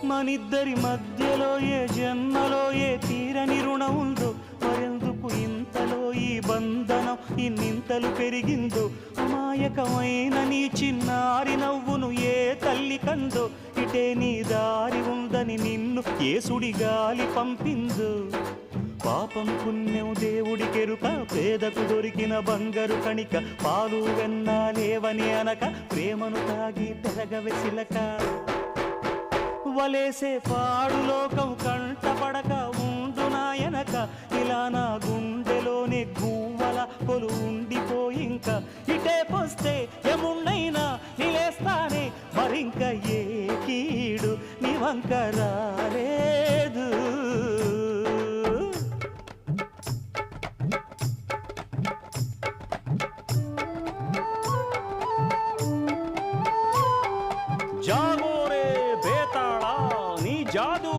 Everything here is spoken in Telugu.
మనిద్దరి మధ్యలో ఏ జన్మలో ఏ తీరని రుణం ఉందో, మరెందుకు ఇంతలో ఈ బంధనం ఇన్నింతలు పెరిగిందో. అమాయకమైన నీ చిన్నారి నవ్వును ఏ తల్లి కందో, ఇటే నీ దారి ఉందని నిన్ను ఏ సుడిగాలి పంపిందో. పాపం పుణ్యం దేవుడికెరుక, పేదకు దొరికిన బంగారు కణిక, పాలు వెన్నాలేవని అనక ప్రేమను తాగి పెరగవెసిలక. వలేసే పాడు లోకం కంటపడక ఉండు నాయనక, ఇలా నా గుండెలోనే గువ్వల కొలు ఉండిపోయింక. ఇటే పోస్తే ఎమున్నైనా నిలేస్తానే, మరింక ఏ కీడు నీ వంక రాలేదు. జాగో రే బేతాళా నీ జాదు